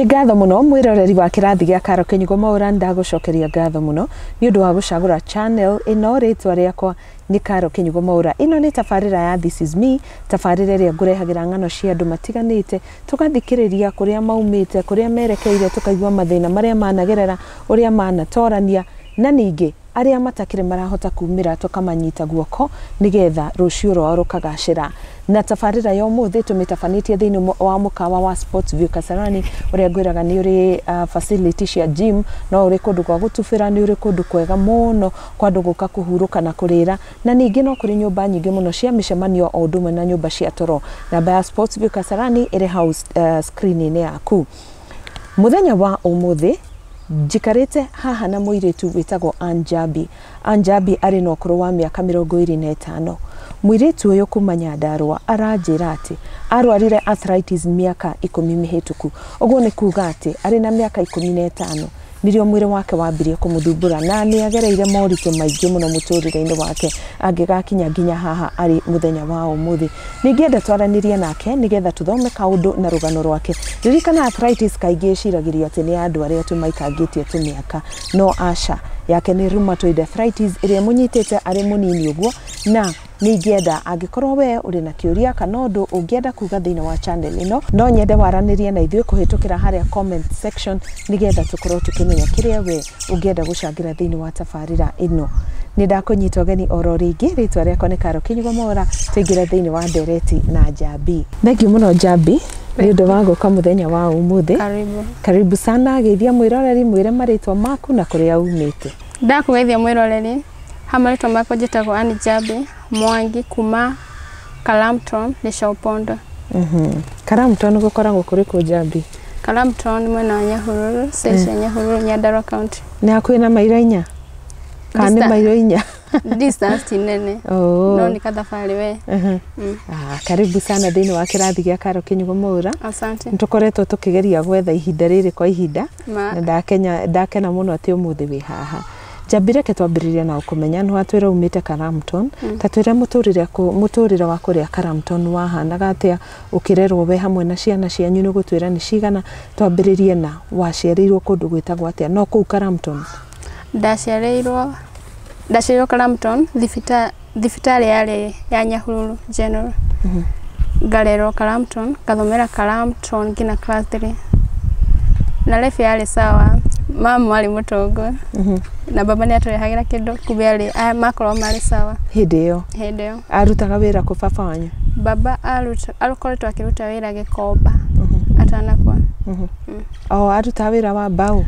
Ni ngatho muno mwiroreri wa kirathi gya Karo KINYUGO MWAURA ndagucokeria ngatho muno ni undu wa gucagura channel ino ritwa riakwa ni Karo KINYUGO MWAURA. Ino ni tabarira ya This Is Me, tabarira ria ngurehagira ngano cia andu matiganite tugathikiriria kuria maumite kuria merekeire tukaigua mathina maria managerera uria manatorania na ningi aria matakire marahota kumira tukamanyita guoko nigetha rucio rwao rukagacira. Na tabarira ya umuthi tumitafanĩtie thiini wa mukawa wa Sports View Kasarani uria ngwiraga ni uri facility cia gym no uri kundu kwa gutubira ni uri kundu kwega muno kwa andu guka kuhuruka na kurira na ningi no kuri nyumba nyingi muno cia micemanio o ndume na nyumba cia toro. Namba ya Sports View Kasarani iri house screen ni yaku. Muthenya wa umuthi jikarite haha na muiritu witagwo Njambi. Njambi ari no kuru wa miaka 25. Muiritu uyu kuma Nyandarua aranjira ati arwarire arthritis miaka 10 mihituku. Oguo ni kuga ati ari na miaka 15 nirio mwire wake wambirie kumuthumbura na ni agereire moritu maingi muno muturire-ini wake angigakinya nginya haha ari muthenya wa umuthi. Ningienda twaranirie nake nigetha tuthome kaundu na rugano rwake. Ririkana arthritis kaingi iciragirio ati ni andu aria tumaikangitie tumiaka, no aca yake ni rheumatoid arthritis iria munyitite ari munini uguo. Na ningienda angikorwo we uri na kiuria kana undu ungienda kuga thiini wa channel ino no nyende waranirie na ithuĩ kuhitukira haria comment section nigetha tukorwo tukimenya kiria we ungienda gucangira thiini wa tabarira ino. Ni ndakunyita geni oro ringi ritwa riakwa ni Karo KINYUGO MWAURA tuingire thiini wa ndereti na Njambi. Thank you muno Njambi ni undu wa guka muthenya wa umuthi. Karibu sana. Geithia mwiroreri mwire maritwa maku na kuria umite. Ndakugeithia mwiroreri hamarito makwa njitagwo Njambi Mwangi kuma Kalamton Lishopondo. Kalamton gukoragwo kuri ku Njambi? Kalamton mwena wa Nyahururu, station Nyahururu, Nyandarua County. Ni hakuhi na mairo 4? Kana mairo 4? Distance tinene. No ni kathabari we. Karibu sana thiini wa kirathi gya Karo KINYUGO MWAURA. Asante. Ntukoretwo tukigeria gwetha ihinda riri kwa ihinda na ndakena muno ati umuthi wi haha. Njambire ke twambiriria na ukumenya no atwira umite Kalamton. Tatwira muturire wa kuria Kalamton wahanaga atia ukirerwo we hamwe na ciana cianyu ni gutwira ni cigana twambiririe na waciarirwo kundu gwitagwo atia no kuu Kalamton? Ndaciarirwo Kalamton thibitari ya Nyahururu General. Ngarerwo Kalamton, ngathomera Kalamton ngina class 3. Na life yale sawa. Mama wali mutongo. Na baba ni atũrehagira kindu kubiali makorwo mari sawa. Hindeo arutaga wira ku baba wanyu? Baba arukoretwo akiruta wira Gikomba atanakwa. Aruta wira wa bao?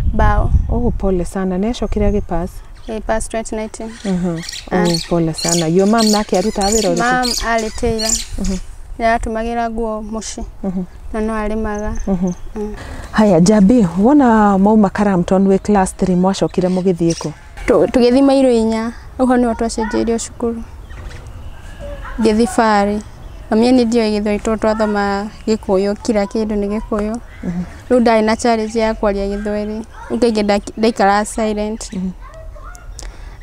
Pole sana. Necokire gipass? Pass 2019. Pole sana. Yo mom nake aruta wira uriku? Mom aliteira. Yatumagira nguo muci. Na no alimaga. Haya Njambi, wona mauma Kalamton we class 3 mwacokire mugithieko? Tugithi mairo 4. Uho ni watu wacenjerio cukuru. Ngithi fari. Amie ni ndio igithoi twathoma Gikuyu, kila kindu ni Gikuyu. Riu ndari na challenge ya kwaria Githweri. Ngigenda ndaikara silent.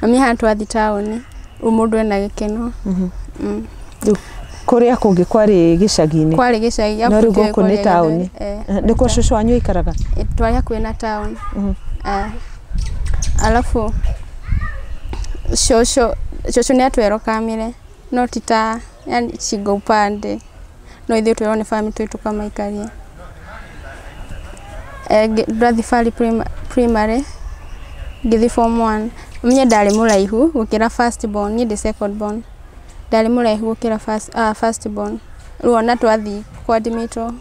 Amie hantu athi town, umundu ena gikeno. Kuria kungi kwari gicagi-ini? Kwari gicagi. No riu guku ni town? Nikuo cucu wanyu ikaraga? Twari hakuhi na town. Alafu cucu ni atwerokamire no tita yani chigo upande no ithuĩ twĩrwo nĩ family twĩ tukamaikaria. Ndathi fari primary ngithi form 1. Mwenye ndari mũraihu gũkĩra first born, ni second born. Ndari mũraihu gũkĩra first born. Rĩu ona twathi kwa admitwo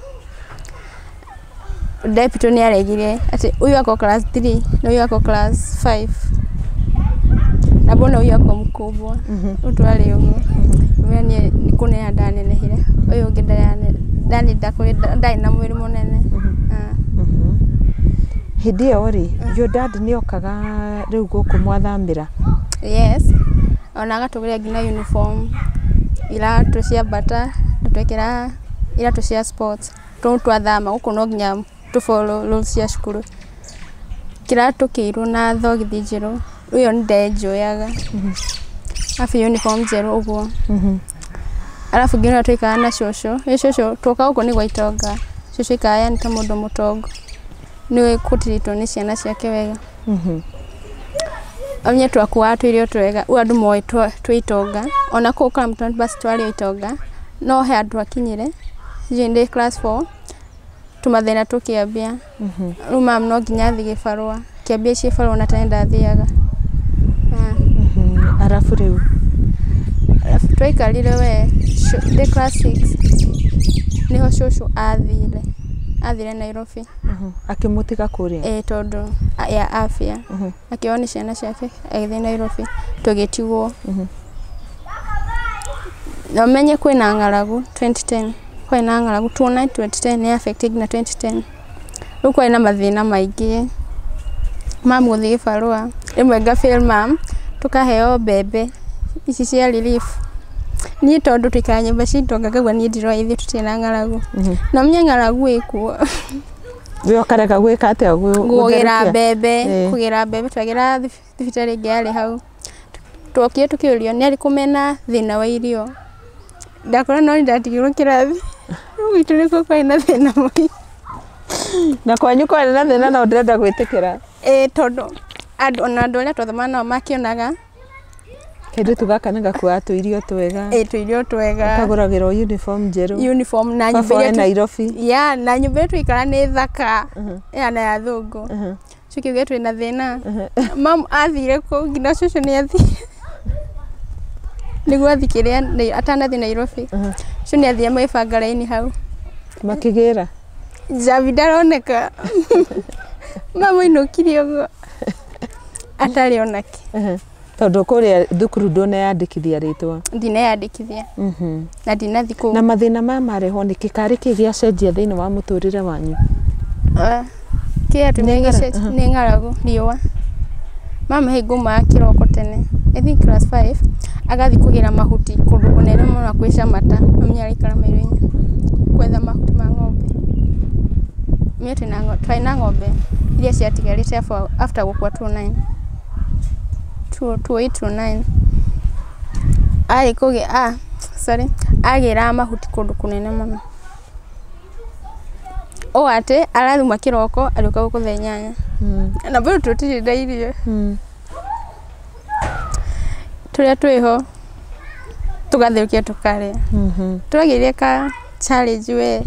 deputy ni aregire ati uyu ako class 3 na uyu ako class 5. Na bona uyu ako mkubwa. Utwale ugu. Mwenye nikune ndane nehire. Uyu ngindane ndani ndai na mwiri munene. Hidi ori your dad ni okaga riu guku mwathambira? Yes. Ona gatugiria ngina uniform. Ila tucia bata, tutwekera ila tucia sports. Twathama guku no nginya to follow rules ya cukuru. Kiratu kiru na thogithi njeru uyo ndenjoyaga. Afi uniform njeru uguo. Alafu ngina twikana na shosho. Shosho twoka guku ni gwaitonga. Shosho ikaya ni ta mundu mutongo. ni kutirito ni ciana ciake wega onye twakuwa twirio twega u andu moe twitonga ona ko kala mtu basi twali itonga no he andu akinyire jinde class 4 tumathina tukiambia ruma no nginya thi gifarwa kiambia ci farwa na taenda thiaga arafu riu twaikarire we the class 6 niho shosho athire Nairobi akimutika kuria tondu ya afya akiona ciana ciake agithie Nairobi tugitigwo no menye kwina ngaragu 2010 kwina ngaragu 2010 ni affected na 2010 ruko ina mathina maingi mamu guthi gifarwa imwe ngafail mam tukaheo bebe ici cia relief ni tondu tikanya baci tongagwa ni ndiro ithi tutina ngaragu no menya ngaragu ikuo we okareka gwika atia kugira bebe twagira thibitari ngari hau twokie tukiurio ni ari kumena thina wa irio ndakora no ndatigirwo kirathi witu niko kwa ina thina moi na kwanyu kwa na thina no ndenda gwitikira tondu andu aria twathomana makionaga Kende tugaka nanga kwa tuirio twega. Tuirio twega. Kaguragirwo uniform njeru. Uniform na nyumba yetu. Nairobi. Ya na nyumba yetu ikara ni thaka. Ya na ya thungu. Cuki getu ina thina. Mam athire ko ngina cucu ni athi. Niguo athikiria atana thi Nairobi. Cucu ni athia maibanga raini hau. Makigira. Javi daroneka. Mama inokiri ugo. Atari onaki. Tondu kuria thukuru ndone yandikithia ritwa ndine yandikithia na ndina thiku na mathina mareho ni kikari kigia cenjia thiini wa muturire wanyu kia tumenye ni ngaragu riwa mama higuma kiroko tene I think class 5 agathi kugira mahuti kundu kunene muno kwisha mata amenya ikara mairinyi kwetha mahuti ma ng'ombe mietu na twaina ng'ombe iria ciatigarite after gukua 289 ai kuge agira mahuti kundu kunene muno o ate arathuma kiroko aruka gukuthe nyanya na bado tutiri irio turia twiho tugathirukia tukare turagiria ka challenge we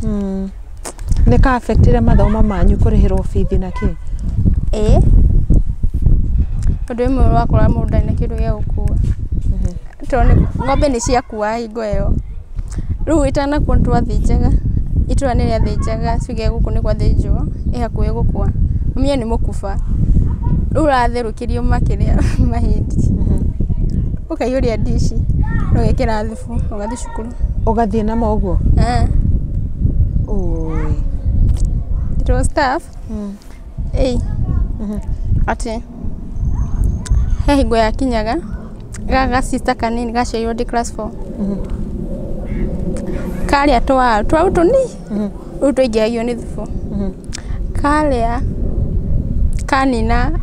ne ka affectire mathomo manyu kurihirwo fees na ki Tondu imwe wakora mundu ina kindu gia gukua tondu ng'ombe ni ciakua hingo iyo riu itana kuntu athinjaga itura ni athinjaga cige guku ni kwathinjwo ihakuhi gukua umye ni mukufa riu rathirukirio makiria mahindi ukaiuria dishi ugekira thifu ugathi cukuru ugathie na moguo oi it staff ati hingo ya kinyaga gaga sister kanini gaciairwo di class 4 karia twa utuni utoigagio ni thifu karia kanina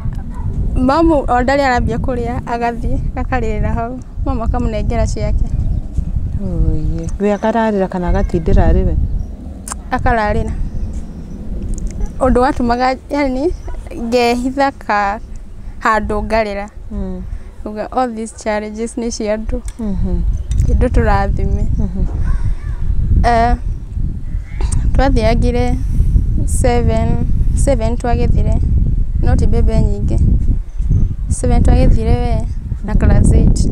mamu ondari arambia kuria agathie akaririra hau mama kamunengera ciake oye we akararira kana gatindira riwe akararira undu watumaga yani ngehitha ka handu ngarira uga all these challenges ni ciandu kindu turathime twathiagire 7 twagethire no ti bebe nyingi 7 twagethire we na class 8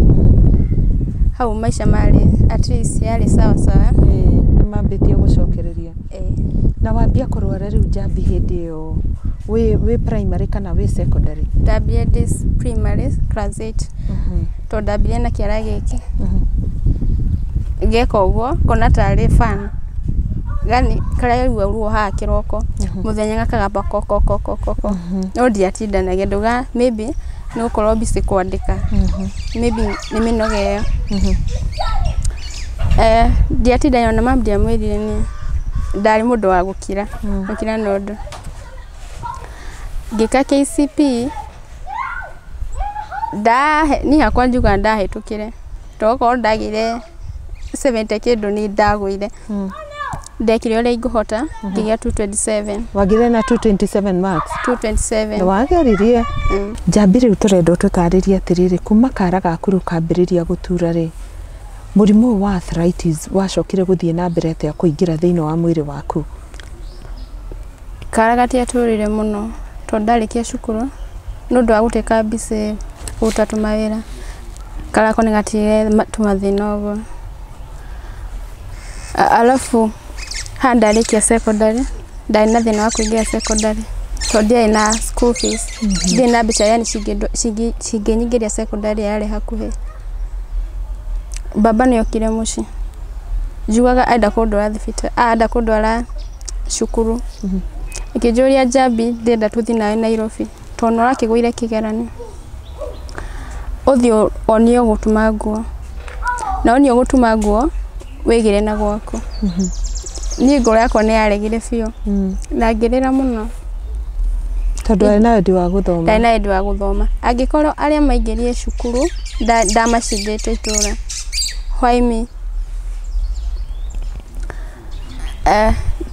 hau maisha mali at least yali sawa sawa mambitie gucokereria na wambia kurwara riu Njambi hindi yo we primary kana we secondary ndambia this primary class 8 to ndambia na kiara giki ngeka uguo kona tari fan gani kara ruo ha kiroko muthenya ngakagamba koko no ndiatinda na genduga maybe no korwo bisi kwandika maybe ni minoge ndiatinda yona mambia mwirire ni ndari mundu wa gukira nondo ngika KCPE ni hakwa njuga ndahitukire toko ndagire 70 kindu ni ndagwire ndekire ule iguhota ngigia 227 wagire na 227 marks 227 na wageririe Njambi riu turenda tutaririe atiriri kuma kara gaku rukambiriria gutura ri murimu wa arthritis wacokire guthie na mbere atia kuingira thiini wa mwiri waku kara gatia turire muno to ndarikia cukuru nundu wa guteka bise utatu mawira kara ko negatire tumathinogo alafu handarikia secondary ndari na thina wa kuingia secondary to dia na school fees dia na bicha yani shigenyingiria secondary yale hakuhe baba ni okire mushi jugaga aida kondora thifita aida kondora cukuru ikijuria Njambi ndenda tuthi nawe Nairobi tonora kiguire kigerani uthio onio gutuma nguo na onio gutuma nguo wigire na gwako ni ngoro yako ni yaregire bio na ngirira muno tondu ari na wendi wa guthoma ndari na wendi wa guthoma angikorwo aria maingirie cukuru ndamacindite itura why me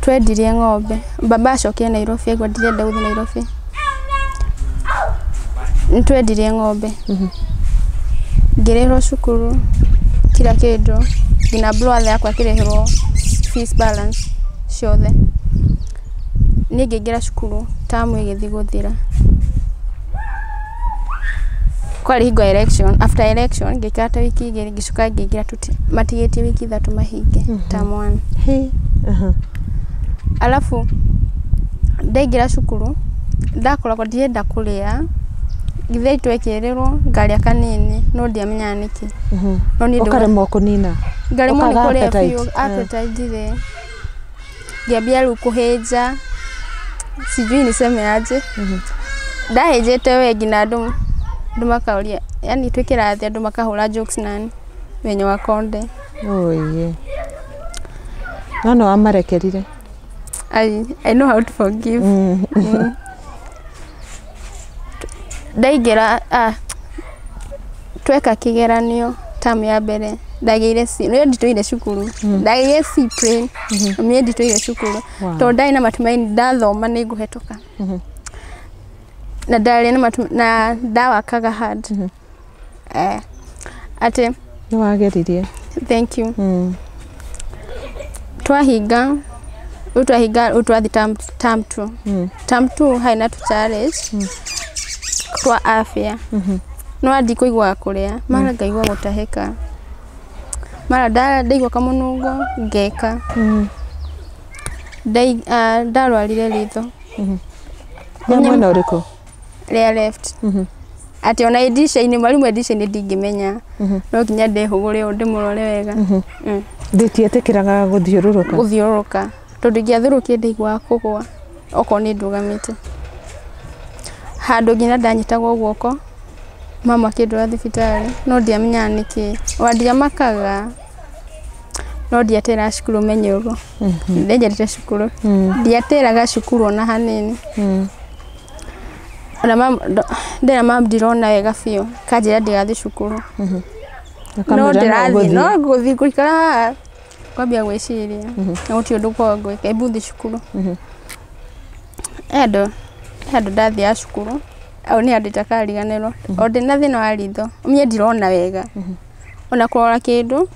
twendirie ng'ombe baba acokire Nairobi agwa ndirenda guthi Nairobi twendirie ng'ombe ngirehwo cukuru kila kindu ngina brother yakwa kirehwo fees balance ciothe ni ngingira cukuru tamu igithi guthira kwari hingo election after election ngikata wiki igiri ngicuka ngingira matigetie wiki 3 mahinge tamu 1 alafu ndaigira cukuru ndakoragwo ndienda kuria githei twekererwo ngaria kanini no ndiamenya niki no ni ukaremo kunina ngarimo ni kuria bio appetite ngiambia riu kuheja sijui niseme aje ndahejete wengi na andu makauria yani twikirathi andu makahura jokes nani wenye wakonde oye no amarekerire I know how to forgive ndaigira tweka kigeranio tamu ya mbere ndagire si no nditoire cukuru ndagire si plain mie nditoire cukuru to ndai na matumaini ndathoma ni nguhetoka na ndari na ndawakaga hard ate ni wageririe thank you twahinga utwathi term 2 term 2 haina tu challenge kwa afya no andi kuigwa kuria mara ngaigwa gutaheka mara ndaigwa kamunungo ngeka ndarwarire ritho mwena uriko ria left ati ona edition mwalimu edition ndingimenya no kinya ndehugure ndimurore wega nditietekiraga guthiururuka tondu ngiathurukie ndaigwa kugwa oko ni ndugamite handu nginya ndanyitagwo guoko mama kindura thibitari no ndiamenya niki wandia makaga no ndiatera cukuru menyogo ndenjerete cukuru ndiateraga cukuru ona hanini ona mama ndirona wega bio kanjira ndigathi cukuru no ndirathi no guthi kurikara kwambia gwiciria na uti undu kwa gwika ibuthi cukuru endo ndathi ya cukuru au ni andu takariganirwo onde na thina wa ritho mie ndirona wega ona kurora kindu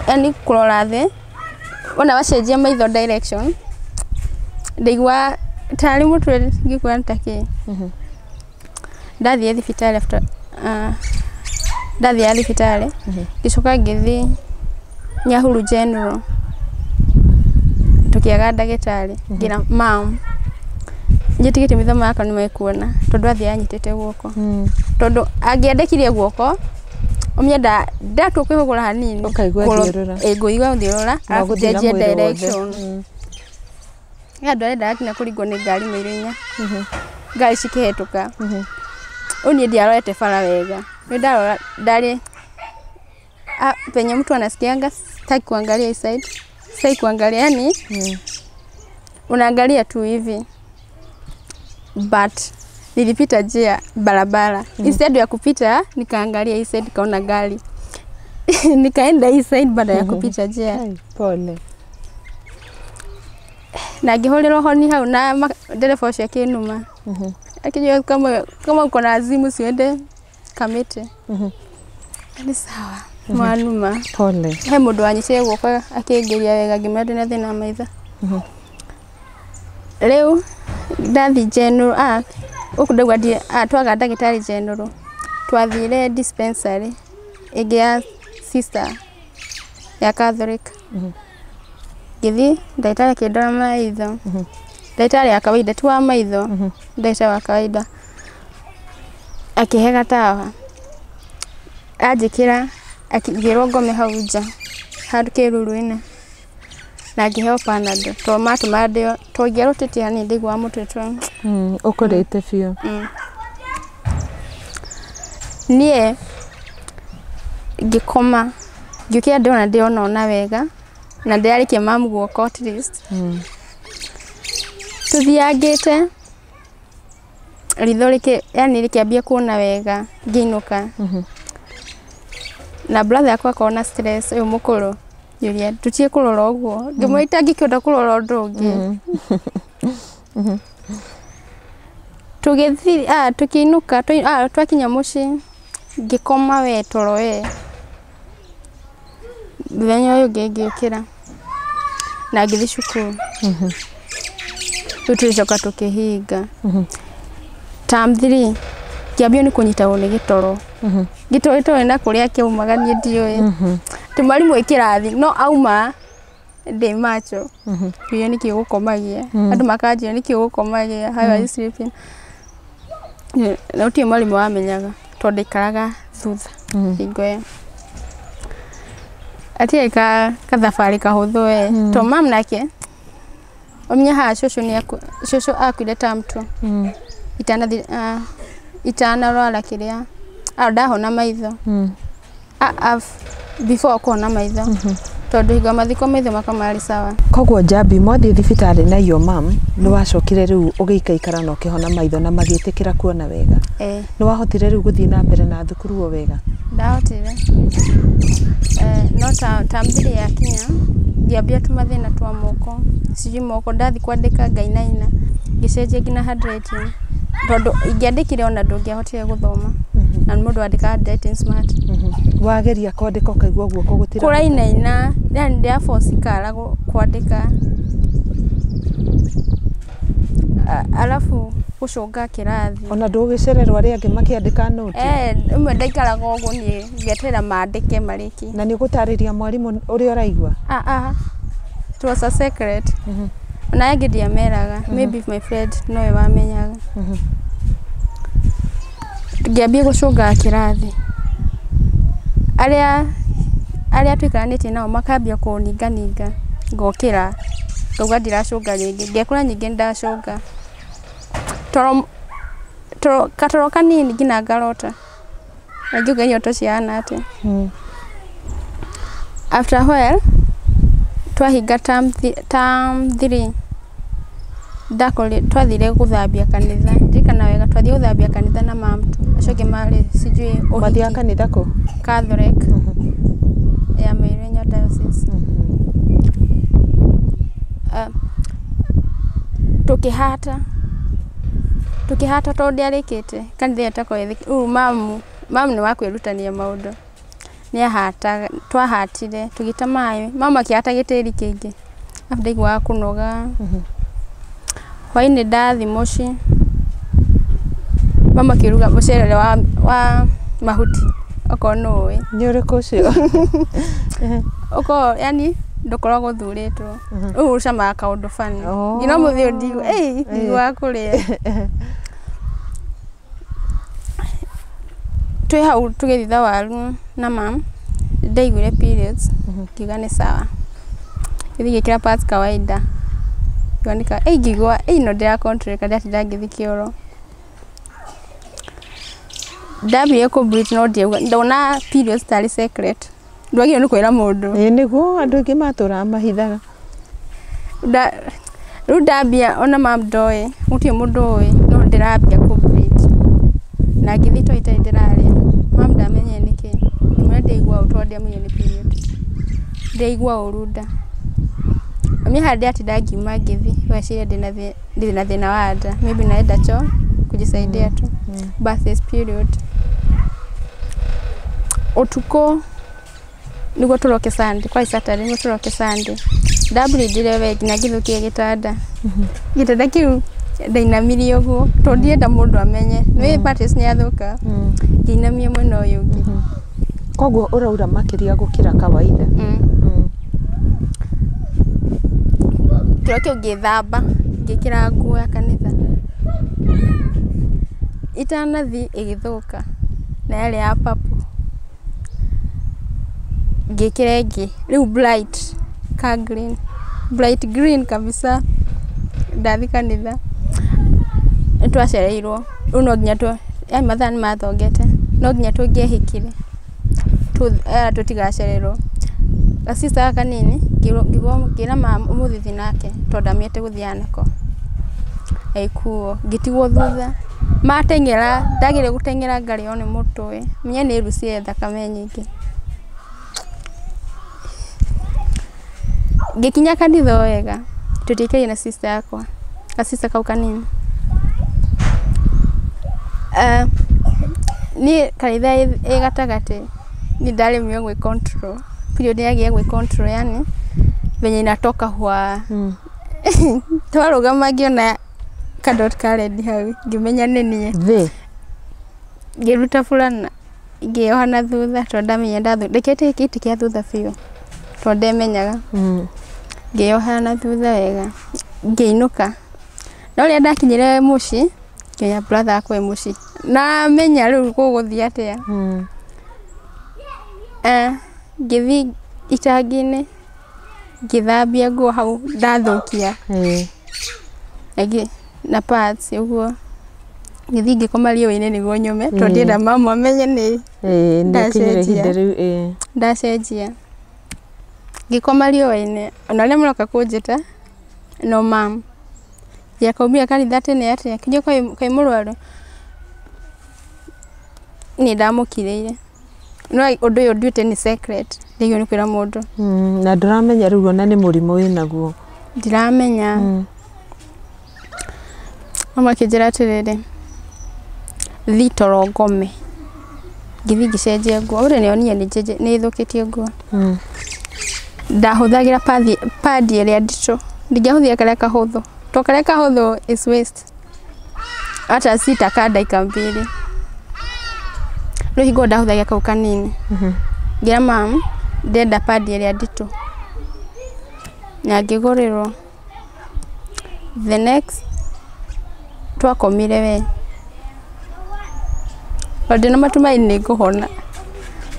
yani kurora the ona wacenjia maitho direction ndigwa tari mutwe ngikwa ntake ndathi thibitari after ndathi thibitari gicoka ngithi Nyahuru general tukiaga ndagitari ngira mam njitigite mithoma yaka ni maikuona tondu athi anyitete guoko tondu angiendekirie guoko umyenda ndatu kwihugura hanini ukaigwa thiurura nguigwa thiurura afujenje direction ya ndore ndakina kuringo ni ngari meirinya ngari cikihituka uni ndiarorete fara wega ni ndarora ndari penye mtu anasikianga sitaki kuangalia side sitaki kuangalia yani unaangalia tu hivi but nilipita njia barabara instead ya kupita nikaangalia hii side kaona gari nikaenda hii side baada ya kupita njia pole na ngihurira honi hau na ndereba ucio akinuma akijua kama uko na azimu siende kamete ni sawa mwanuma pole he mundu anyite guka akingeria wega ngimende na thina maitha leo ndathi general ukudagwa di twaga ndagitari general twathire dispensary igia sister ya Catholic githi ndagitari kidora maitho ndagitari ya kawaida tu wa maitho ndagitari wa kawaida akihega tawa ajikira akigirwo ngome hau nja harukiruru-ine na ngiheo panado tomato madio togirutite hani ndigwa mutwe ukurite biu nie ngikoma ngiukia ndona ona wega na ndiarikia mamu guoko at least tuthiangite ritho yani rikiambia kuona wega ngiinuka na brother yakwa kona stress uyu mukuru yuria tutie kurora uguo ngimwita ngikionda kurora undu ungi tugithi tukiinuka twakinya muci ngikoma we toro we thenya uyu ngiukira na ngithi cukuru tutucoka tukihinga term 3 kiambio ni kunyita une gitoro gitoro na kuria kiumaga ni ndioi ti mwalimu ikirathi no auma de macho hiyo ni kigukomagia andu makaje ni kigukomagia how are you sleeping na uti mwalimu wamenyaga tondikaraga thutha hingoe ati ka thabari kahuthu we to mam nake omnya ha shosho akwire tamtu itana rwala kiria ndahona maitho before kona maitho tondu higa mathiko maitho makamari sawa koguo Njambi mwathi thibitari na yo mam ni wacokire riu ugiikaikara no kihona maitho na magietikira kuona wega ni wahotire riu guthii na mbere na thukuru wega ndahotire no tamthiri ya kinya ndiambia tumathina twa moko siji moko ndathi kwandika ngainaina gicenjia ngina handwriting tondu ingiandikire ona ndungiahotire guthoma na mundu andika handwriting smart wageria kwandika ukaigua guoko gutira kurainaina yani ndia force kara kwandika alafu gucunga kirathi ona ndugicererwa ri angi makiandika note imwe ndaikaraga uguo ni ngetera mandike mariki na ni gutariria mwalimu uri uraigua it was a secret na yangidia meraga maybe if my friend no wamenyaga tugiambia gucunga kirathi aria twikaranite nao makambia kuninga ngokira ngauga ndiracunga ringi ngekora nyingi ndacunga toro kanini ngina ngarota ngiuga nyoto ciana ati after a while twahinga term 3 ndakore twathire guthambia kanitha ndikana wega twathire guthambia kanitha na mamtu acoke mari sijui mathia kanitha ko Catholic ya Mairenya diocese tukihata tondu arikite kanitha yatako mamu ni wakwirutania maundu ni ahata twahatire tugita mayo mama kiata gitiri kingi after igwa kunoga hwaini ndathi muci mama kiruga mucerere wa mahuti okonowe ni uriku ucio yani ndukoragwo thuritwo ucama kaundu fani ngina muthio ndigo igwa kuria twi hau tugithitha waru na mam ndaigure periods kiga ni sawa ithi kira parts kawaida yonika ngigwa no ndira control kada ndangithi kioro ndambire ku breathe no ndiuga ndona periods tari secret ndwagire ni kwira mundu niguo andu ingi matura mahithaga ndambia ona mam doe mutie mundu oi no ndirambia ku breathe na ngithi toite ndiraria mam ndamenye niki imwe ndigwa utwadi amenye ni period ndigwa uruda Mimi hadi ati ndagiuma ngithi weciria ndina thina wa nda, maybe naenda cho kujisaidia tu. Birth period utuko niguo turoke Sunday kwa Saturday niguo turoke Sunday double ndire nginya ngithukie gitanda gitanda kiu ndainamirie uguo to ndienda mundu amenye nĩ parties nĩ athuka nginamie mwena uyu ungi koguo uraura makiria gukira kawaida Turoke ngithamba ngikira nguo ya kanitha itanathi igithuka na yale ya papo ngikira ingi riu bright ka green bright green kabisa ndathi kanitha twacereirwo uno nginya tu ai mathani mathongete no nginya tungehikire tutigacererwo asista kanini ngira mama umuthi nake tondamiete guthianeko aikuo ngitigwo thutha matengera ndagire gutengera ngari one mutwe menye ni rucie thakame nyingi ngikinya kanitha wega tutikire na sister yakwa asista kau kanini ni kanitha igatagate ni ndari mwe gwe control period yake gwe control yani venye inatoka hwa twarugama ngiona kadot kaledi hawi ngimenya nini the ngiruta fulana ngiohana thutha tondamenya ndekete kiti kia thutha biu tondemenyaga ngiohana thutha wega ngiinuka no ria ndakinyire muci nginya brother akwe muci na menya riu kuguthia atia ngithi itangine ngithambia nguo hau ndathukia egi na parts uguo ngithi ngikoma riũa-inĩ niguo nyume to ndienda mama amenye ni ndacenjia ngikoma riũa-inĩ ona rĩmwe mũroka kũnjĩta no mam yakaumia kanitha tene atia kinyo kai mũrwaru ni ndamũkirĩire no undu uyu nduite ni secret ndigio ni kwira mundu na ndramenya riu ona ni murimo winaguo ndiramenya mama kijira atiriri thitoro ngome ngithi ngicenjia nguo ure nionie ni ithukitie nguo ndahuthagira padi iria ndito ndingiahuthia karia kahuthu to karia kahuthu is waste hata sita kada ikambiri Rohi goda huthagia kau kanini ngira mam ndenda padi iria ndito na ngiguriro the next twakomire we ndina matumaini ni kuhona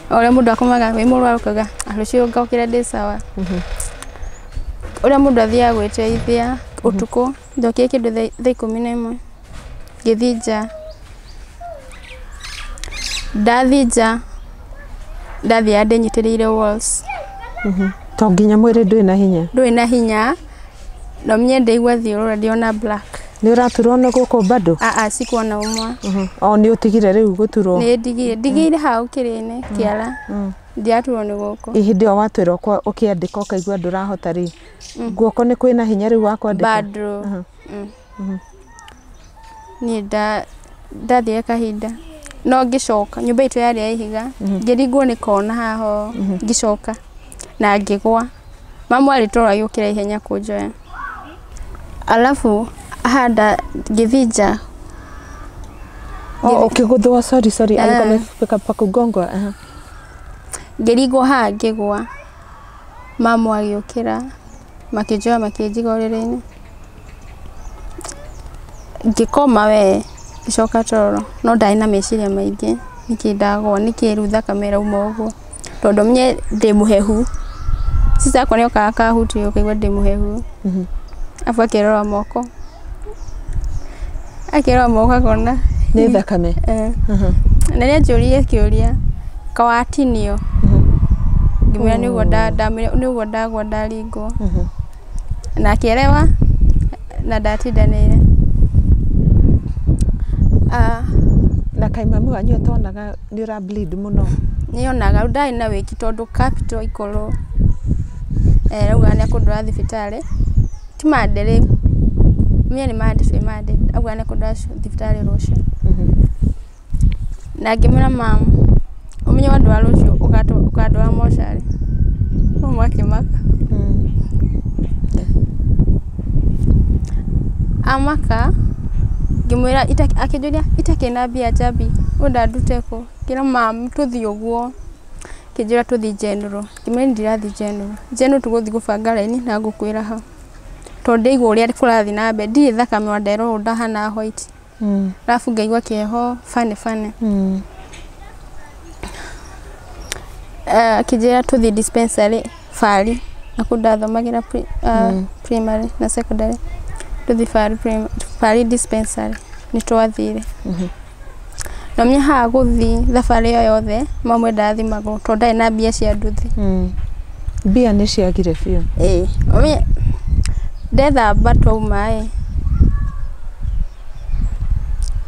ore mundu akomaga we murwaru kaga arucio ngokira ndi sawa ore mundu athia gwiteithia utuko ndokie kindu thaa 11 ngithija ndathia ndenyitiriire walls to nginya mwiri ndui na hinya no mnye ndeigua thiurura ndiona black ni uraturwo no guko bado sikuona umwa o ni utigire riu guturwo ni ndigire hau kirine kiara ndiaturwo ni guko ihindi o watwira kwa ukiandika ukaigua ndurahota ri guoko ni kwina hinya riu wa kwandika bado ni ndathie kahinda no ngicoka nyumba itu yari ya ihiga ngirigwo ni kona haho ngicoka na ngigwa mama alitora yukira ihenya kunjoya alafu hada ngithija ukiguthwa sorry alikuwa amefika pakugongwa ngirigwo ha ngigwa mama agiyukira makijoya makijiga urire-ini ngikoma we icoka toro no ndai na meciria maingi nikindagwo nikirutha kamera uma uguo tondu mnye ndi muhehu sisa kone okaka hutu yokaigwa ndi muhehu afa kirora moko akirora moko kona ni thakame na ria jurie kiuria kawatinio ngimira niguo ndagwa ndaringo na akielewa na ndatindanire na kai mami wanyu atonaga ni ura bleed muno nionaga ndai na wiki tondu capital ikoro rauga nä akå thibitarä ti mande rä mie nä mande auga nä akå thibitarä rå cio na ngä mä ra mamu å menye wa ndwara å cio å kandwara mocarä makä maka amaka ngä mwä ra akä njå ria itakä na mbia Njambi å ndanduteko ngä ra mamu tå thiä å guo kä njä ra tå thiä general ngä mwä ra ndirathiä general tå gå thiä gå banga raini na ngå kwä ra ha tondå igå å rä a kå rathiä na mbere ndirä thakame wa ndero å ndahana white rabu ngaigua kä ho bane kä njä ra tå thiä dispensary bari na kå ndathomagä ra primary na secondary tå thiä bari dispensary nä twathire na mě haha gå thiä thabarä ä yo yothe mamwe ndathimagwo tondå ndarä na mbia cia nduthi mbia nä ciagire biå ndethamba twauma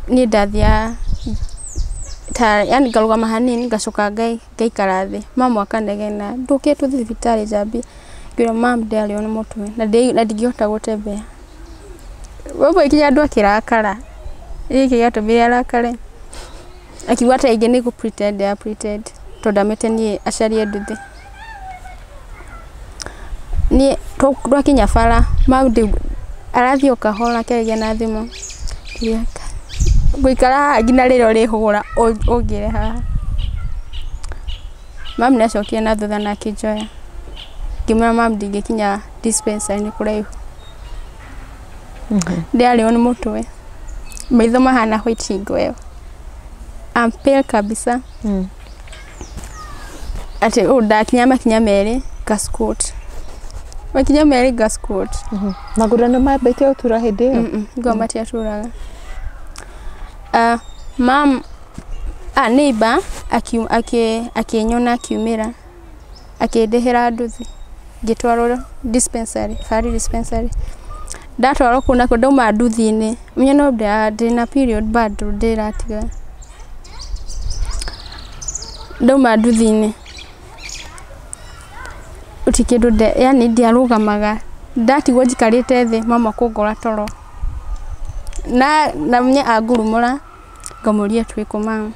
niä ndathia yani ngarugama hanini ngacoka ngaikara thĩ mama akanegena ndũkĩe tũthiĩ thibitarĩ Njambi ngĩũria mama ndarĩo nĩ mũtwe na ndingĩhota gũtembea wewe ikinya andũ akĩrakara gĩkĩ gĩatũmire arakare akiuga ta ingĩ nĩ gũ pretend tondũ amĩte niĩ acarie nduthi niĩ twakinya bara arathiĩ o kahora akĩaragia na thimũ ngũikara haha nginya rĩrĩa ũrĩhũra ũngĩre haha mamu nĩacokire na thutha na akĩnjoya ngĩmwĩra mamu ndingĩkinya dispensary nĩ kũraihu ndarĩo nĩ mũtwe maitho mahana white hingo ĩyo I'm pale kabisa atĩ ndakinya makinya merĩ gascoat makinya merĩ gascoat magũrũ nĩ mambĩte gũtura hĩndĩ ĩyo ngoma matiaturaga mam neighbor akĩnyona akiumĩra akĩndĩhĩra nduthi ngĩtwarwo dispensary bari dispensary ndatwarwo kũu nakũ ndauma nduthi-inĩ menye no ndĩ na period bado ndĩratiga ndauma nduthi-inĩ uti kĩndũ yani ndiarũgamaga ndatigwo njikarĩte thĩ mama kũngora toro na menye angurumũra ngamũria twĩkũ mama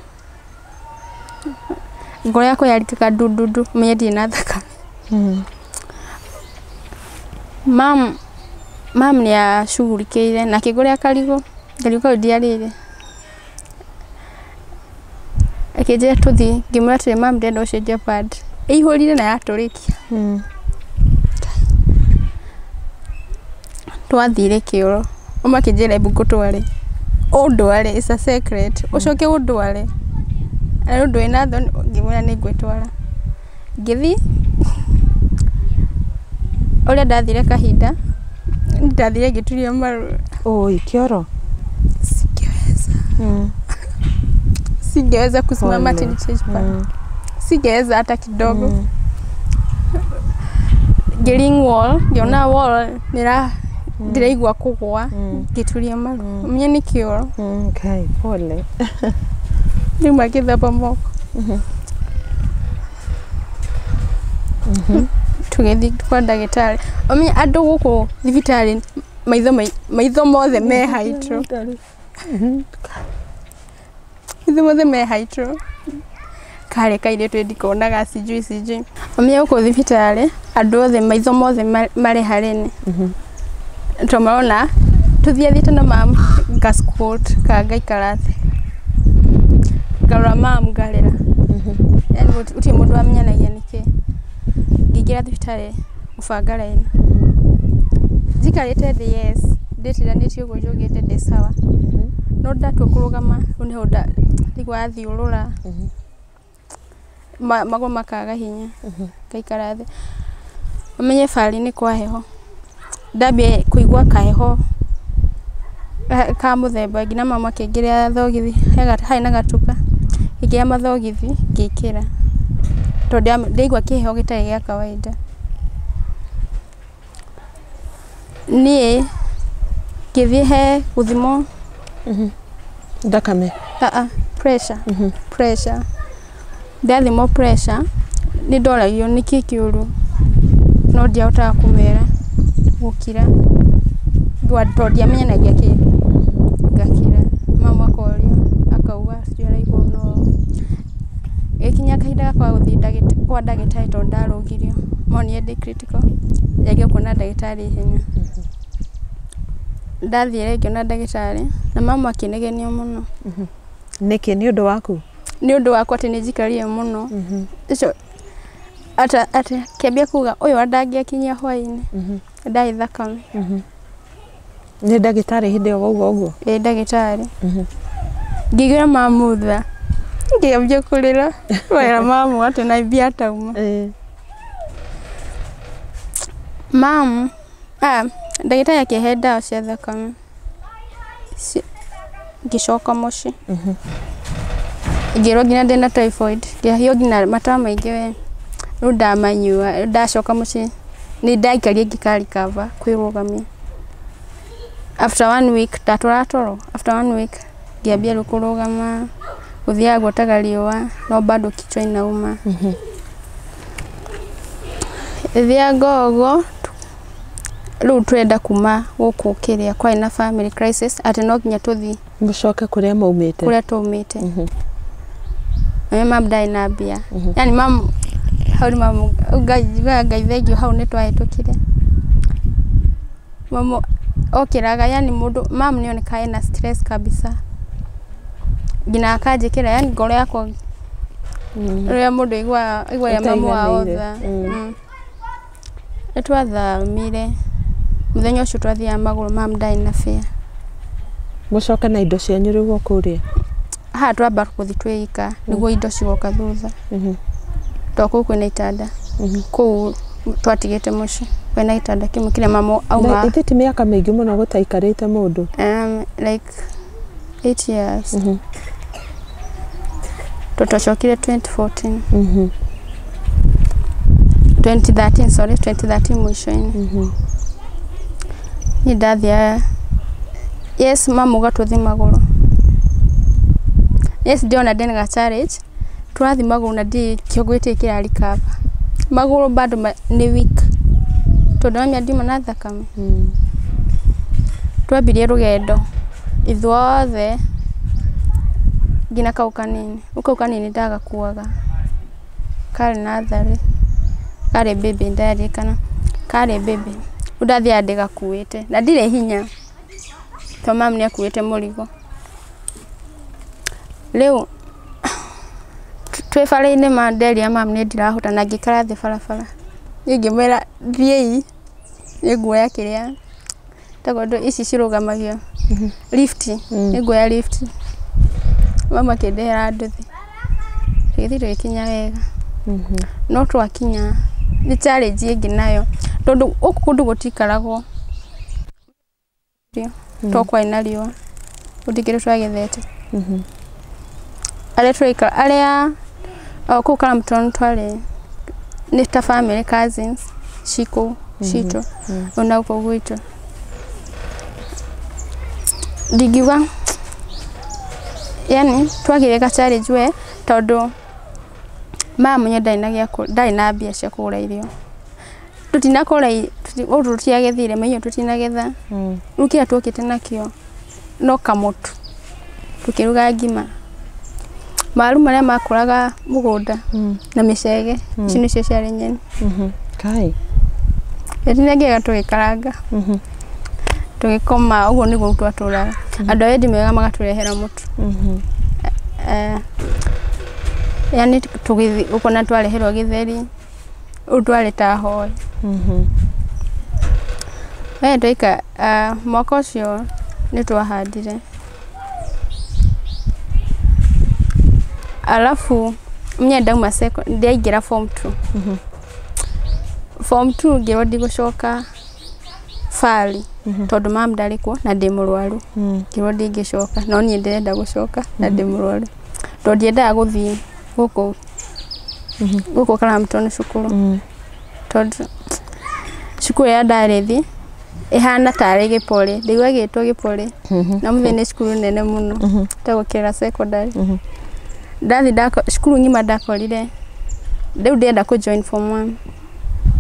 ngoro yakwa yaritĩka ndundu menye ndirĩ na thakame mam nĩ acugurikĩire na akĩngũrĩra karigũ kau ndiarĩire akĩnjĩra tũthiĩ ngĩmwĩra atĩrĩ mam ndĩrenda gũcenjia pad ĩihũrire na yatũrĩkia twathire kĩoro makĩnjĩra ebu ngũtware ũndware is a secret ũcoke ũndware na ũndũ wĩna thoni ngĩmwĩra nĩ ngwĩtwara ngĩthiĩ ũrĩa ndathire kahinda ndathire ngĩturia maru kĩoro singeweza kusimama tena change pad singeweza hata kidogo getting wall ngiona wall ndiraigua kũgũa ngĩturia maru menye nĩ kĩoro okay pole rĩu magĩthamba moko tũgĩthiĩ kwa ndagĩtarĩ ũmenye andũ gũkũ thibitarĩ maitho mothe me haitro maitho mothe me haitro kare kairĩtu ndikonaga sijui ũmenye gũkũ thibitarĩ andũ othe maitho mothe marĩ harĩnĩ tũmarona tuthiĩte na mamu gascoat ngaikara thĩ ngarora mamu ngarĩra yani uti mũndũ amenyanagia nĩkĩ ngĩingĩra thibitarĩ gũbanga raini njikarĩte thĩ yes ndĩtiranĩtie ũguo njũgĩte ndĩ sawa no ndatua kũrũgama rĩu nĩho ndigua thiũrũra magũrũ makaga hinya ngaikara thĩ ũmenye bari nĩ kwa heho ndambia kũigua kaheho ka mũthemba nginya mama akĩngĩrĩra thogithi harĩ na gatuka ngĩingĩra mathogithi ngĩkĩra tondũ ndaigua kĩheho gĩtarĩ gĩa kawaida niĩ ngĩthiĩ he gũthimwo thakame pressure ndathimwo pressure nĩ ndoragio nĩkĩ kĩũru no ndiahota kumera gukira tondĩ amenyanagia kĩndũ ngakira mama akorio akauga araigua no gĩkinya kahinda kwa gũthiĩ kwa ndagĩtarĩ tondũ ndarũgirio monie ndĩ critical yagĩa kuona ndagĩtarĩ ihenya ndathiĩ ngĩona ndagĩtarĩ na mama akĩnegenio mũno nĩkĩ nĩ ũndũ waku nĩ ũndũ wakwa atĩ nĩ njikarire mũno icio ata kĩambia kuga ũyũ ndangĩakinyia hwaĩ-inĩ ndarĩ thakame nĩ ndagĩtarĩ hĩndĩ ĩyo wauga ũguo ĩ ndagĩtarĩ ngĩigua mamutha ngĩambia kũrĩra wera mamu atĩ na mbia atauma mamu ndagĩtarĩ akĩhe ndawa cia thakame ngĩcoka mũciĩ ngĩrwo nginya ndĩna typhoid ngĩhio nginya matawa maingĩ we rĩu ndamanyua ndacoka mũciĩ nĩ ndaikaria ngĩkarikava kwĩrũgamia after 1 week ndatwara toro after 1 week ngĩambia rĩu kũrũgama gũthiaga gũtaga riũa no bado kichwa inauma thia ngogo rĩu twenda kuma gũkũ kĩrĩa kwa ina family crisis atĩ no nginya tũthi mũcoke kũrĩa maumĩte kũrĩa tũmĩte mam ndai na mbia yani mam hau mam ngaithegio hau nĩ twahĩtũkire mamo okiraga yani mũndũ mam nĩoneka ena stress kabisa ngina akanjĩkĩra yani ngoro yakwa rĩrĩa mũndũ igua ya mamu aotha nĩtwathamire mũthenya ũcio twathiaga magũrũ mam ndai na fare mũcoke na indo cianyu rĩu kũrĩa ha twamba gũthi twĩika nĩguo indo cigoka thutha toko kwĩna itanda kũu twatigĩte mũciĩ kwĩna itanda kĩmwe kĩrĩa mamu auma ithĩ ti mĩaka mĩingĩ mũno gũtaikarĩte mũndũ like 8 years twacokire 2014 2013 mwisho-inĩ ni ndathia yes mamu gatũthi magũrũ yes ndiona ndĩna challenge twathi magũrũ na ndi kĩogwĩte kĩrarikava magũrũ bado nĩ weak tondũ mami ndiuma na thakame twambirie rũgendo ithuothe ngina kau kanini ndagakuaga karĩ natharĩ karĩ baby ndarĩkana karĩ baby ũndathiaga ndĩgakuĩte na ndirĩ hinya to mami nĩ akuĩte mũrigo rĩu twĩ bara-inĩ manderia mami nĩ ndirahota na ngĩkara thĩ barabara ngĩmwĩra thiĩi nĩnguoya kĩrĩa tondũ ici cirũgamagio lift nĩnguoya lift mama akĩndehera nduthi tũgĩthiĩ tũgĩkinya wega no twakinya nĩ challenge ĩngĩ nayo tondũ gũkũ kũndũ gũtikaragwo to kwaina riũa gũtikĩrĩ twagethete arĩa kũu Karamton twarĩ nĩ ta family cousins citũ ona gũkũ gwitũ ndigiuga yani twagĩire ga challenge we tondũ mama ndarĩ na mbia cia kũgũra irio tũtiagethire mahiũ tũtinagetha rĩu kĩrĩa twokĩte nakĩo no kamotu tũkĩruga ngima maru marĩa makũraga mũgũnda na mĩcege ici nĩcio ciarĩ nyeni kai tũtinagĩaga tũgĩkaranga tũgĩkoma ũguo nĩguo twatũraga andũ a wendi mega magatũrehera mũtu yani tũgĩthi ũkona twareherwo gĩtheri ũtwarĩ ta hoi twaika mwaka ũcio nĩ twahandire alafu mwenye ndauma ndaingĩra form 2 ngĩrwo ndigũcoka bari tondũ mama ndarĩ kuo na ndĩ mũrwaru ngĩrwo ndingĩcoka no niĩ ndĩrenda gũcoka na ndĩ mũrwaru tondũ ndiendaga gũthiĩ gũkũ Karamton cukuru tondũ cukuru ya ndarĩthi ihana tarĩ gĩpore ndĩigua gĩtwo gĩpore na mũthĩ nĩ cukuru nene mũno tagũkĩra secondary ndathi cukuru ng'ima ndakorire rĩu ndĩenda kũ join form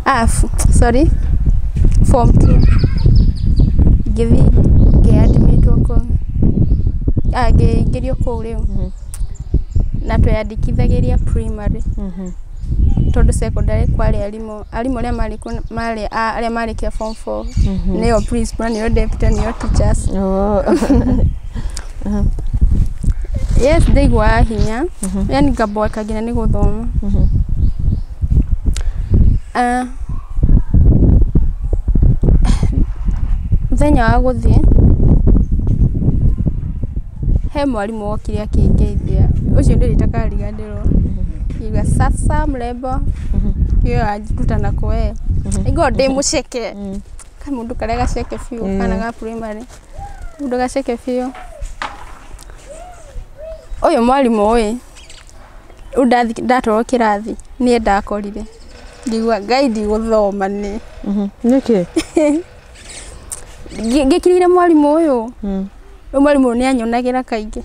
1 sorry, form 2 githi ngiadmitwo ko ngirio ko leo na tweyandikithagiria primary tondu secondary kwari alimu ria mari kia form 4 niyo principal niyo deputy niyo teachers yes ndaigua hinya yani ngaboeka nginya ni guthoma muthenya wa guthie he mwarimu wokire akingeithia ucio nditakariganirwo iga sasa mrembo yo ajikutana kwe igo ndi muceke kama mundu kare gaceke fiu kana ga primary mundu gaceke fiu oyo mwarimu oyi ndatoro kirathi nie ndakorire ndigwa guide guthoma ni niki ngikirire mwarimu oyo mwarimu ni anyonagira kaingi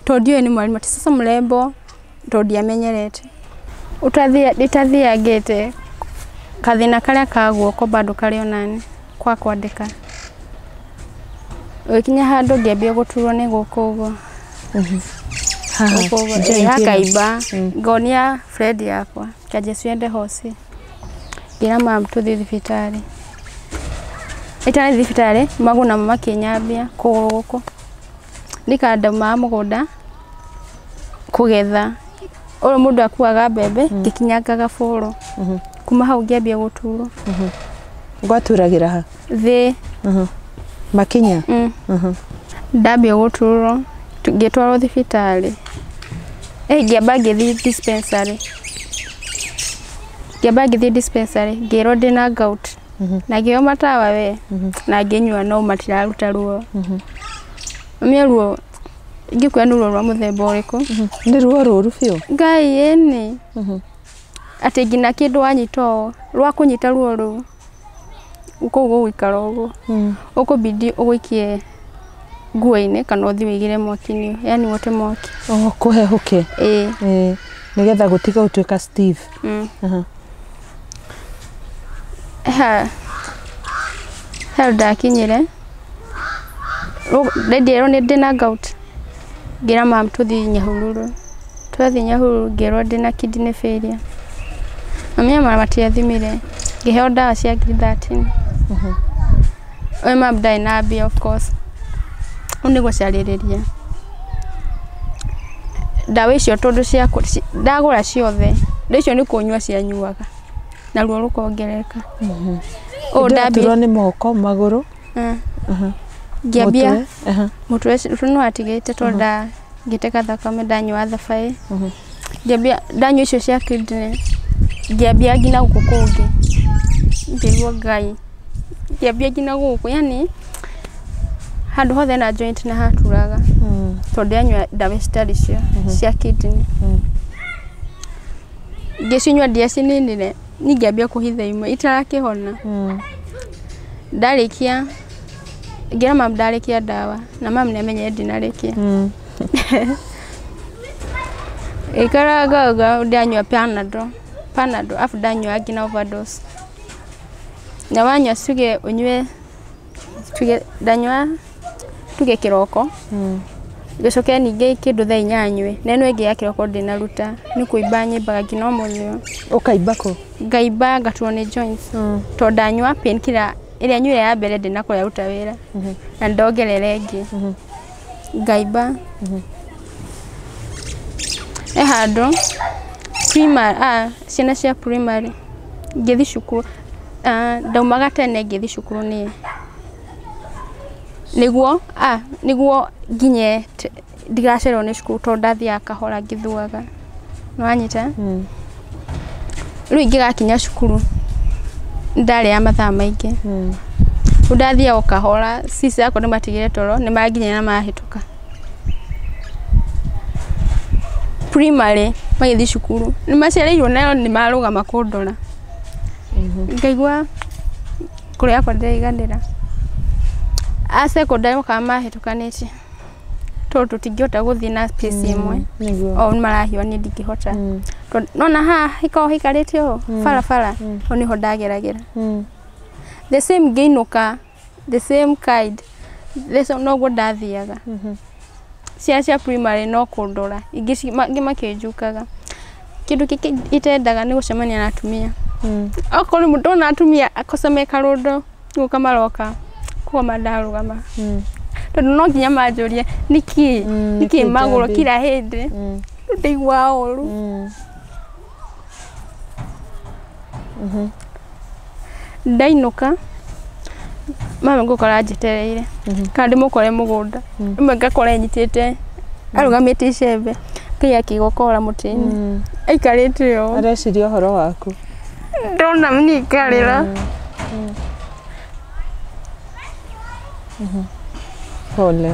tondio ni mwarimu ati sasa mrembo tondia amenyerete utathia ngete kathina karia kaguo ko bado kari onani kwa kwandika wikinya handu ngiambia guturwo ni gukugo akaiba ngonia Fred yakwa kaje ciende hosi ngira mam tuthi thibitari itani thibitari maguna mama kinyambia kuguruko nikanda mugunda kugetha oro mundu akuaga mbembe ngikinyangaga furo kuma hau ngiambia guturwo gwaturagira ha thi makinya ndambia guturwo ngitwarwo thibitari ngiamba ngithi dispensary ngirwo ndina gout na ngio matawa we na nginyua no matiraruta ruo mieruo ngikuya nuruo rwa muthemba uriku ndi ruo ruru fio ngai eni ati ngina kindu anyito rwa kunyita ruo ru uko gwikara ugo ukubidi ugikie nguo-ini kana uthi wigire mwaki-ini yani wote mwaki kuhehuke nigetha gutiga utuika Steve ndakinyire ndirwo ni ndina gout ngira mam tuthi Nyahururu ngirwo ndina kidney failure amia matiathimire ngiheo ndawa cia 13 mam ndai of course oni gucaririria ndawa icio tondu cia ndagura ciothe ndicio ni kunyua cianyuaga na ruo rukongereka ndambirwo ni moko maguru ngiambia mutwe no atigite tonda ngiteka thakame ndanyua thabai ngiambia ndanyua icio cia kidney ngiambia ngina gukukungi ndirwo ngai ngiambia ngina guku yani handu hothe na joint na haturaga tondu anyua ndawa cia kidney ngicinywa ndiacininire ningiambia kuhitha imwe itarakihona ndarikia ngira mam ndarikia ndawa na mam namenye ndinarikia ikaraga ndanyua panado afu ndanyua ngina overdose na wanyua suge unywe ndanyua tuge kiroko gicoke ninge kindu thaa 8 neno ingi ya kiroko ndinaruta ni kuimba nyimbaga ngina muthio ukaiba ko ngaiba ngatuo ni joints to ndanyua painkiller iria nyure ya mbere ndinakora ruta wira na ndongerere ingi ngaiba handu primary ciana cia primary ngithi cukuru ndaumaga tene ngithi cukuru ni niguo nginye ndigacerwo ni cukuru to ndathia kahora ngithuaga nwanyita riu ingigakinya cukuru ndari ya mathaa maingi ndathia ukahora sisi yako ni matigire toro ni maginya na mahituka primary magithi cukuru ni macereirwo nayo ni maruga makondora ngaigua kuria kwa ndaiganira secondary kama hitukanite tondu tingiota guthi na space imwe o marahio ni ndingihota nona ha iko hikarete ho fara oni ho ndageragera the same gainuka the same kind the same no go ndathiaga cia primary no kundora ingi makijukaga kindu kiki itendaga ni gucemania na atumia akori mundu na atumia akoseme karundo gukamaroka kwa mandarugama tondu no nginya manjurie niki maguro kila hindi ndigwa oru ndainuka mama ngukora njitereire kandi mukore mugunda imwe ngakora nyitite arugamite icembe kia kigokora mutini aikarite yo areciria horo waku ndona mni karira pole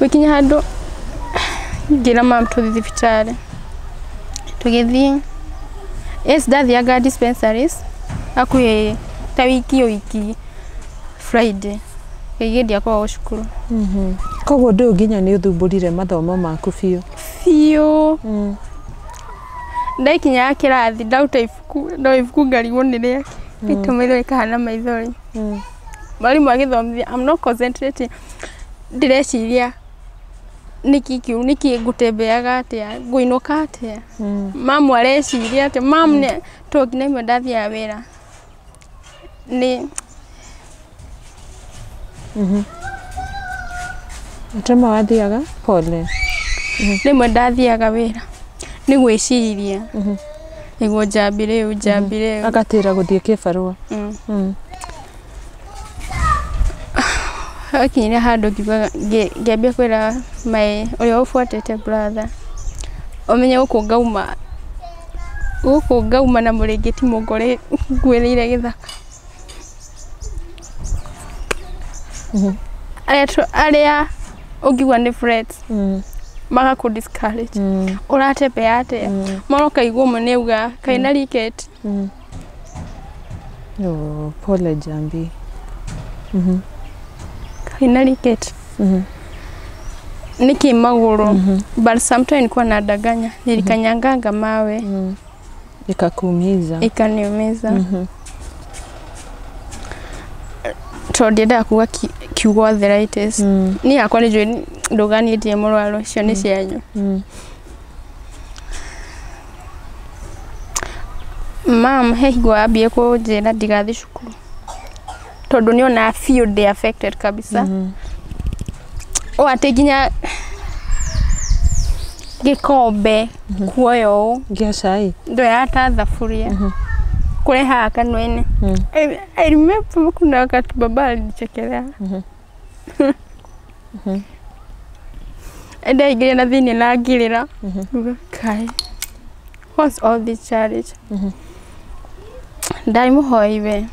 wikinya hando ngira mam tuthi hospitali tugithi dathiaga dispensaries akuye ta wiki Friday igedia kwa cukuru koguo ndu nginya ni uthumburire mathomo maku fiu ndaikinya kirathi ndauta ibuku ngarigwo ni ria itumirwe kana maithori mwalimu agithomithia I'm not concentrating direciria niki ngutembeaga atia nguinuka atia mamu areciria atia mam ne togine imwe ndathia wira ni Atema wathiaga pole nimwe ndathiaga wira ni gwiciria niguo njambire agatira guthie kibarua akinyira handu ngiambia kwira mai uria ufuatite brother omenye guku ngauma na muringiti mugore ngwirire githaka aria ungigwa ni friends maga ku discourage uratepe ate maroka igwo muneuga kaina riket no pole Njambi kaina riket niki maguru but sometimes kwa nadaganya nilikanyanganga mawe ikaniumiza tondenda kuwa kiugo arthritis ni akwa ni jwe ndoganitie murwaro cio ni cianyu mam hegwa abie ko jena digathi cukuru tondu ni ona feel they affected kabisa o ateginya gikombe kuoyo giacai ndo yata thafuria kule haka nwene I remember kuna wakati baba alinichekelea enda igire na thini na ngirira kai what's all this challenge ndai muhoiwe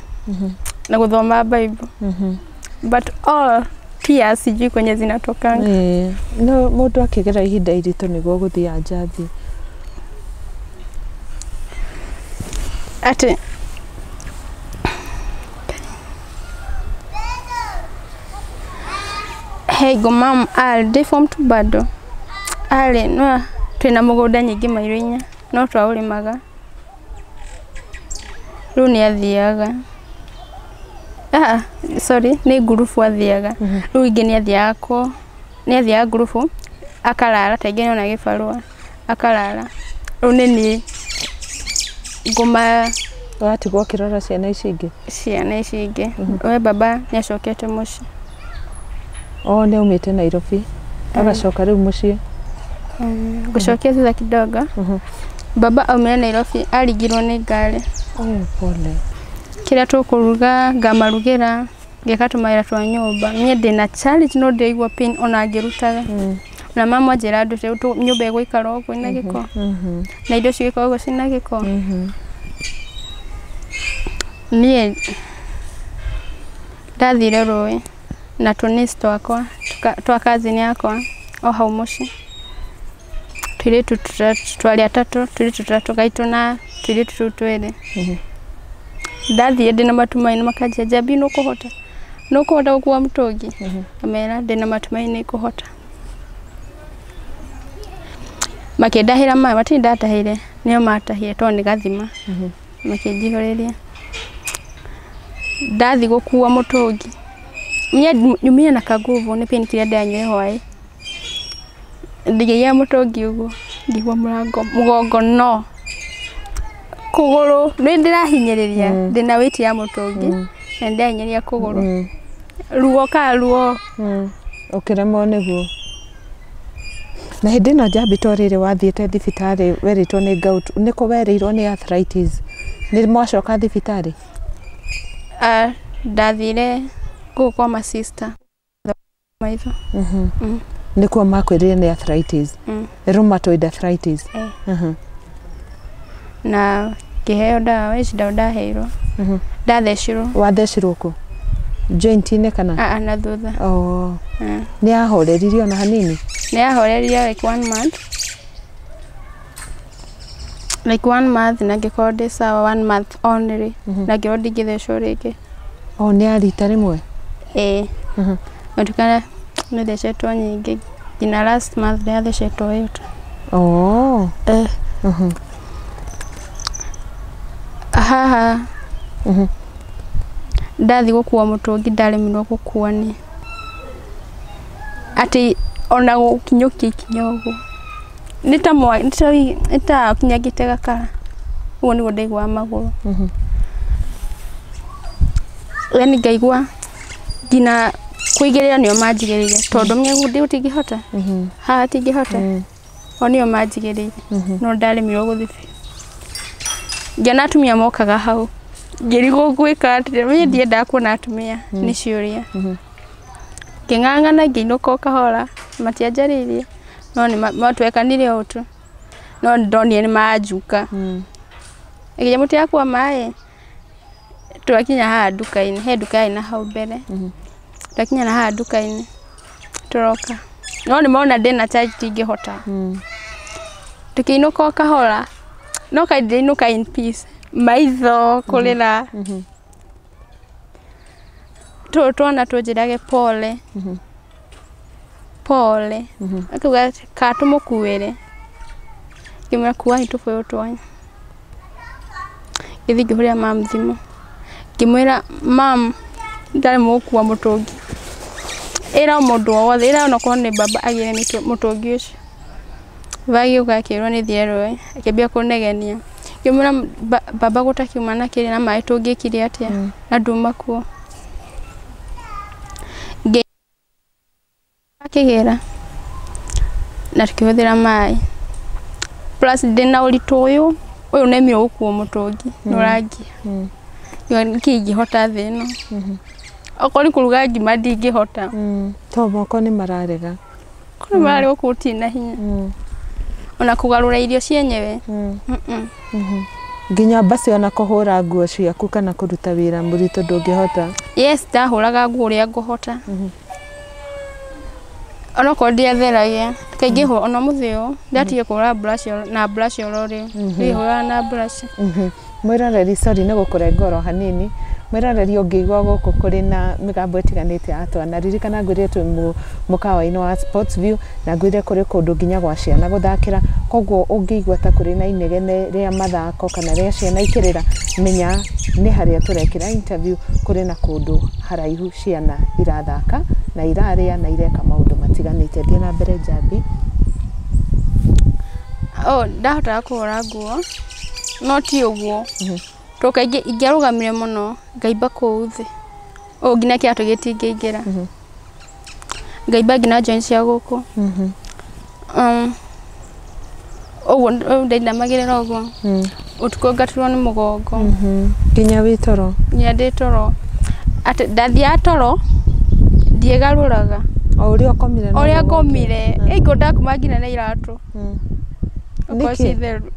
na guthoma Bible but all tears sijui kwenye zinatokanga no mundu akigera ihinda irito niguo guthia njathi ate hey go mam al deform to bado ale no twina mugunda nyingi mairinya no twaulimaga riu ni athiaga sorry ni gurufu athiaga riu ingi ni athiaga gurufu akalala taigene ona gibarua akalala riu ni ngoma watigwo kirora ciana ici ingi we baba niacokete muci ne umite Nairobi agacoka riu muci gucokia thutha kidogo baba aumire Nairobi arigirwo ni ngari pole kira tukuruga ngamarugira ngekatumaira twa nyumba nye ndina challenge no ndeigwa pain ona ngirutaga na mama njira ndu nyumba igwikara ogwo ina giko na indo cigiko ogwo cina giko nie ndathire rui na tunisi twa kazini yakwa o hau muci twiritu twari atatu twiritu tutatu gaitu na twiritu twere ndathire ndina matumaini makajia Njambi nukuhota gukua mutungi amera ndina matumaini kuhota makĩndahĩra maĩ matirĩ ndatahĩire nĩo matahire tondũ nĩ gathima makĩnjihũrĩria ndathi gũkua mũtũngi nyumire na kaguvu nĩ peni kĩrĩa ndanyuire hwaĩ ndigĩia mũtũngi ũguo ngĩgua mũgongo no kũgũrũ nĩ ndĩrahinyĩrĩria ndĩna weight ya mũtũngi na ndahinyĩrĩria kũgũrũ ruo ũkĩremwo nĩguo na hĩndĩ ĩno Njambi twarĩrĩ wathiĩte thibitarĩ werĩtwo nĩ gout nĩkũ werĩirwo nĩ arthritis nĩ mwacoka thibitarĩ ndathire kwa ma sister maitho nĩkuo makwĩrire nĩ arthritis rheumatoid arthritis na kĩheo ndawa ici ndaheirwo ndathecirwo wathecirwo kũ joint-inĩ kana na thutha nĩ yahoreririo na hanini nĩ yahoreririo like 1 month na ngĩkorwo ndĩ sawa 1 month only na ngĩkorwo ndingĩthecwo rĩngĩ nĩ ya rita rĩmwe matukana nĩ thecetwo nyingĩ nginya last month ndathecetwo yote haha ndathi gũkua mũtũngi ndaremirwo gũkua nĩ atĩ ona gũkinyũkia ikinya ũguo nĩ ta kinyagĩte gakara ũguo nĩguo ndaigua magũrũ yani ngaigua nginya kũigĩrĩra nĩo manjigĩrĩire tondũ mĩgũndĩ ũtingĩhota haha tingĩhota nĩo manjigĩrĩire no ndaremirwo gũthiĩ ngĩona atumia mokaga hau ngĩrigwo gwĩka atĩa niĩ ndiendaga kuona atumia nĩ ciũria ngĩng'ang'ana ngĩinũka kahora matianjarĩirie no nĩ matwekanire ũtu no ndonire nĩ manjuka ĩgĩe mũtĩ yakua maĩ twakinya haha nduka-inĩ he nduka ĩna hau mbere twakinya na haha nduka-inĩ tũroka no nĩ mona ndĩna charge tingĩhota tũkĩinũka kahora no kaindĩinũka in peace maitho kũrĩra twana tũnjĩrage pole akauga katũmũkuĩre ngĩmwĩra kuai tũbũyũ twanyu gĩthiĩ ngĩhũrĩra mam thimũ ngĩmwĩra mam ndarĩ mũgũkua mũtũngi ĩra mũndũ wothe ĩra onakorwo nĩ baba agĩre mũtũngi ũcio vagĩũka akĩrwo nĩ thierwe akĩambia kũnegenia ngĩmwĩra baba gũtakiuma na kĩrĩ na maĩ tũngĩkire atĩa na nduma kuo akĩgera na tukĩhũthĩra maĩ plus ndĩna ũritũ ũyũ nemirwo gũkua mũtũngi nũrangia kĩingĩhota thĩ ĩno okorwo nĩ kũruga ngima ndingĩhota to moko nĩ mararega kũrĩ mararega gũkũti na hinya ona kũgarũra irio cienyewe nginya basi ona kũhũra nguo ciaku kana kũruta wĩra mũritũ ndũngĩhota yes ndahũraga nguo ũrĩa ngũhota ona ko ndiatheragia kaingĩ ona mũthĩo ndatige kũhũra brush orore ndihũra na brush mwĩroreri sorry nĩ gũkũrenga ngoro hanini mwĩroreri ũngĩigua gũkũ kũrĩ na mĩgambo ĩtiganĩte ya twana ririkana ngwĩrire twĩ mũkawa-inĩ wa Sports View na ngwĩrire kũrĩ kũndũ nginya gwa ciana gũthakĩra koguo ũngĩigua ta kũrĩ na inegene rĩa mathako kana rĩa ciana ikĩrĩra menya nĩ harĩa tũrekĩra interview kũrĩ na kũndũ haraihu ciana irathaka na irarĩa na ireka maũndũ matiganĩte thiĩ na mbere Njambi ndahotaga kũhũra nguo no ti ũguo tũkaingĩ ingĩarũgamire mũno ngaimba kũu thĩ nginya kĩatũ gĩtingĩingĩra ngaimba nginya joint cia gũkũ ũguo ndainamagĩrĩra ũguo ũtukũ ngaturwo nĩ mũgongo nginya wĩ toro nginya ndĩ toro atĩ ndathiaga toro ndiĩgarũraga ũrĩa ngomire ĩngĩ ndakuma nginya na iratũ okorwo ci theru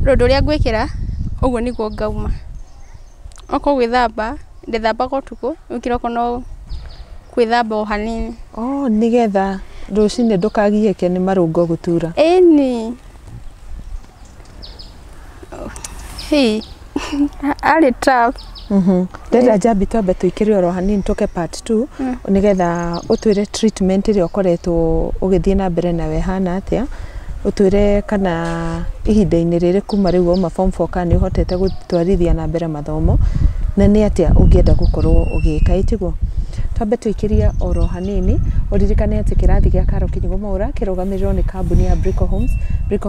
rũndũ rũrĩa ngwĩkĩra ũguo nĩguo ngauma okorwo gwĩthamba ndĩthambaga ũtukũ kĩroko no gwĩthamba o hanini nĩgetha rũcinĩ ndũkagiĩke nĩ marũngo gũtura ĩni arĩ tough Ndenda Njambi twambe tuikire oro hanini toke part 2 nigetha utwire treatment iri okoretwo ugithie na mbere nawe hana atia utwire kana ihinda-ini riri kuma riu uma form 4 kana uhotete gutwarithia na mbere mathomo na ni atia ungienda gukorwo ugika itiguo twambe tuikiria oro hanini uririkane ati kirathi gia KINYUGO MWAURA kirugamirwo ni kambuni ya Brico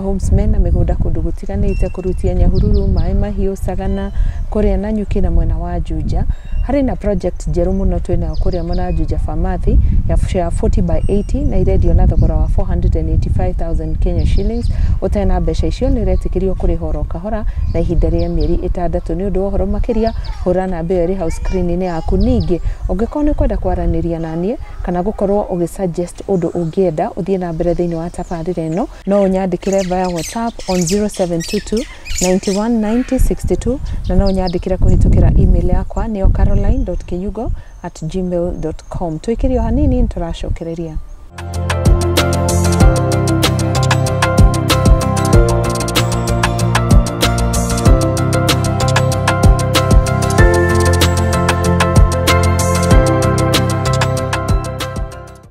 Homes mena migunda kundu gutiganite kurutia Nyahururu mai mahiu Sagana kuria na Nyuki na mwena wa Juja hari na project jeru muno twina kuria mona Juja pharmacy ya 40/80 na iredio na thogora wa 485,000 Kenya shillings utena mbeca icio ni retikirio kuri horo kahora na ihinda ria mieri 6 ni undu horo makiria hura na mbere house screen ni yaku ningi ungikona ni kwenda kwaraniria nanie kana gukorwo ugisuggest undu ungienda uthie na mbere thiini wa tabarira ino no unyandikire via WhatsApp on 0722 919062 na no unyandikire kuhitukira email yakwa ni caroline.kinyugo@gmail.com twikirio hanini nturacokereria